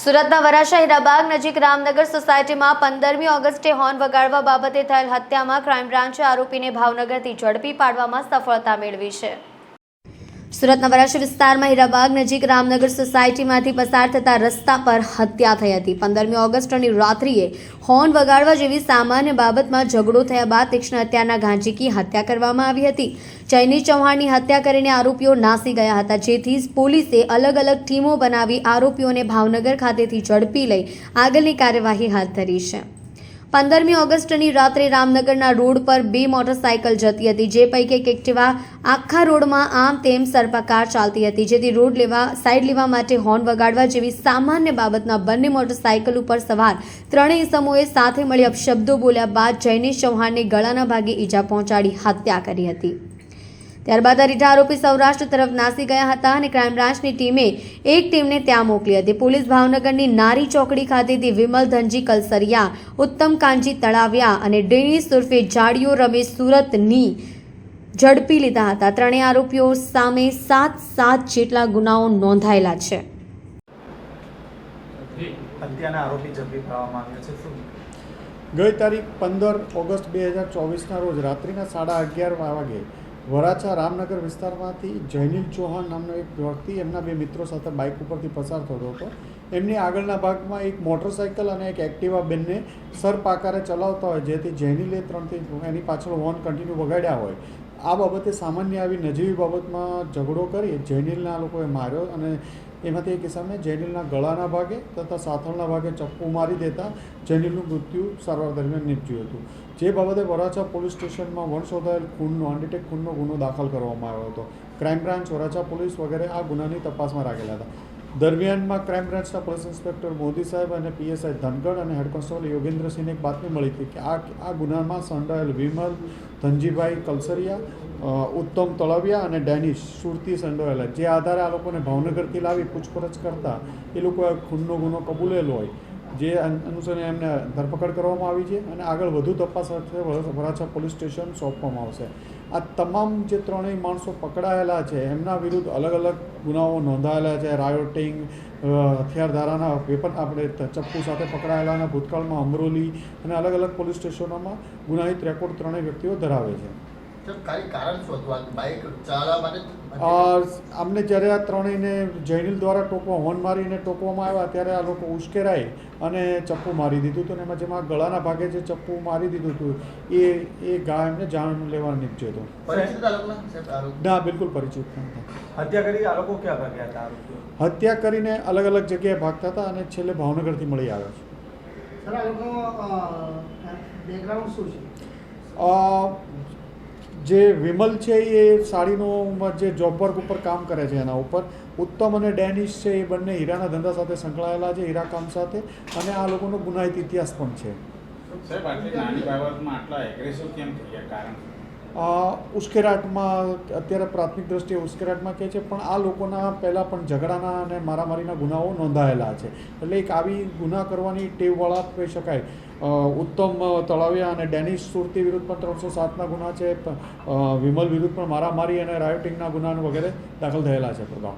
સુરતના વરાછા હીરાબાગ નજીક રામનગર સોસાયટીમાં 15મી ઓગસ્ટે હોર્ન વગાડવા બાબતે થયેલ હત્યામાં ક્રાઇમ બ્રાન્ચે આરોપીને ભાવનગરથી ઝડપી પાડવામાં સફળતા મેળવી છે। સુરતના વરાછા વિસ્તારમાં હીરાબાગ નજીક રામનગર સોસાયટીમાંથી પસાર થતા રસ્તા પર હત્યા થઈ હતી। 15મી ઓગસ્ટની રાત્રિએ હોર્ન વગાડવા જેવી સામાન્ય બાબતમાં ઝઘડો થયા બાદ તીક્ષ્ણ હત્યાના ઘાંચીકી હત્યા કરવામાં આવી હતી। જયની ચૌહાણની હત્યા કરીને આરોપીઓ નાસી ગયા હતા, જેથી પોલીસે અલગ અલગ ટીમો બનાવી આરોપીઓને ભાવનગર ખાતેથી ઝડપી લઈ આગળની કાર્યવાહી હાથ ધરી છે। 15મી ઓગસ્ટની રાત્રે રામનગરના રોડ પર 2 મોટરસાયકલ જતી હતી, જે પૈકી એક એક્ટિવા આખા રોડમાં આમ તેમ સર્પાકાર ચાલતી હતી, જેથી રોડ સાઈડ લેવા માટે હોર્ન વગાડવા જેવી સામાન્ય બાબતના બંને મોટરસાયકલ ઉપર સવાર ત્રણેય ઇસમોએ સાથે મળી અપશબ્દો બોલ્યા બાદ જયનેશ ચૌહાણને ગળાના ભાગે ઈજા પહોંચાડી હત્યા કરી હતી। ત્યારબાદ અરીઠા આરોપી સૌરાષ્ટ્ર તરફ નાસી ગયા હતા અને ક્રાઇમ બ્રાન્ચની ટીમે એક ટીમને ત્યાં મોકલી હતી। પોલીસ ભાવનગરની નારી ચોકડી ખાતેથી વિમલ ધનજી કલસરિયા, ઉત્તમ કાંજી તળાવિયા અને ડેનિસ ઉર્ફે જાડિયો રમેશ સુરતની ઝડપી લીધા હતા। ત્રણેય આરોપીઓ સામે 7 જેટલા ગુનાઓ નોંધાયેલા છે। ગઈ તારીખ 15 ઓગસ્ટ 2024ના રોજ રાત્રિના 11:30 વાગે વરાછા રામનગર વિસ્તારમાંથી જયનીલ ચૌહાણ નામનો એક વ્યક્તિ એમના 2 મિત્રો સાથે બાઇક ઉપરથી પસાર થતો હતો। એમની આગળના ભાગમાં એક મોટરસાઇકલ અને એક એક્ટિવા બંને સરપાકારે ચલાવતા હોય, જેથી જયનીલે 3થી એની પાછળ હોર્ન કન્ટિન્યુ વગાડ્યા હોય। આ બાબતે સામાન્ય આવી નજીવી બાબતમાં ઝઘડો કરી જયનીલના લોકોએ માર્યો અને એમાંથી એક કિસ્સામાં જયનીલના ગળાના ભાગે તથા સાથળના ભાગે ચપ્પુ મારી દેતા જયનીલનું મૃત્યુ સારવાર દરમિયાન નીપજ્યું હતું। જે બાબતે વરાછા પોલીસ સ્ટેશનમાં વણશોધાયેલ ખૂનનો અનડિટેક્ટ ખૂનનો ગુનો દાખલ કરવામાં આવ્યો હતો। ક્રાઇમ બ્રાન્ચ, વરાછા પોલીસ વગેરે આ ગુનાની તપાસમાં રાખેલા હતા। દરમિયાનમાં ક્રાઇમ બ્રાન્ચના પોલીસ ઇન્સ્પેક્ટર મોદી સાહેબ અને પીએસઆઈ ધનગઢ અને હેડ કોન્સ્ટેબલ યોગેન્દ્રસિંહને એક બાતમી મળી હતી કે આ ગુનામાં સંડોવાયેલ વિમલ ધનજીભાઈ કલસરિયા, ઉત્તમ તળાવિયા અને ડેનિશ સુરતી સંડોવાયેલા, જે આધારે આ લોકોને ભાવનગરથી લાવી પૂછપરછ કરતા એ લોકોએ ખૂનનો ગુનો કબૂલેલો હોય, જે અનુસંધાને એમને ધરપકડ કરવામાં આવી છે અને આગળ વધુ તપાસ અર્થે વરાછા પોલીસ સ્ટેશન સોંપવામાં આવશે। આ તમામ જે ત્રણેય માણસો પકડાયેલા છે એમના વિરુદ્ધ અલગ અલગ ગુનાઓ નોંધાયેલા છે। રાયોટિંગ, હથિયાર ધારાના વેપન, આપણે ચપ્પુ સાથે પકડાયેલાના ભૂતકાળમાં અમરોલી અને અલગ અલગ પોલીસ સ્ટેશનોમાં ગુનાહિત રેકોર્ડ ત્રણેય વ્યક્તિઓ ધરાવે છે। અમને જ્યારે આ ત્રણેયને જયનીલ દ્વારા હોર્ન મારીને ટોકવામાં આવ્યા ત્યારે આ લોકો ઉશ્કેરાઈ અને ચપ્પુ મારી દીધું હતું, અને જેમાં ગળાના ભાગે જે ચપ્પુ મારી દીધું હતું એ ઘા એમને જાણ લેવા નીપજ્યો હતો। ના, બિલકુલ પરિચિત નહોતા। હત્યા કરી આ લોકો ક્યાં ભાગ્યા હતા? હત્યા કરીને અલગ અલગ જગ્યાએ ભાગતા હતા અને છેલ્લે ભાવનગરથી મળી આવ્યા છે। જે વિમલ છે એ સાડીનો જે જોબ વર્ક ઉપર કામ કરે છે, એના ઉપર ઉત્તમ અને ડેનિશ છે એ બંને હીરાના ધંધા સાથે સંકળાયેલા છે, હીરા કામ સાથે, અને આ લોકોનો ગુનાહિત ઇતિહાસ પણ છે। ઉશ્કેરાટમાં અત્યારે પ્રાથમિક દ્રષ્ટિએ ઉશ્કેરાટમાં કહે છે, પણ આ લોકોના પહેલાં પણ ઝઘડાના અને મારામારીના ગુનાઓ નોંધાયેલા છે, એટલે એક આવી ગુના કરવાની ટેવવાળા કહી શકાય। ઉત્તમ તળાવિયા અને ડેનિશ સુરતી વિરુદ્ધ પણ 307ના ગુના છે। વિમલ વિરુદ્ધ પણ મારામારી અને રાયોટિંગના ગુના વગેરે દાખલ થયેલા છે પ્રભાવ।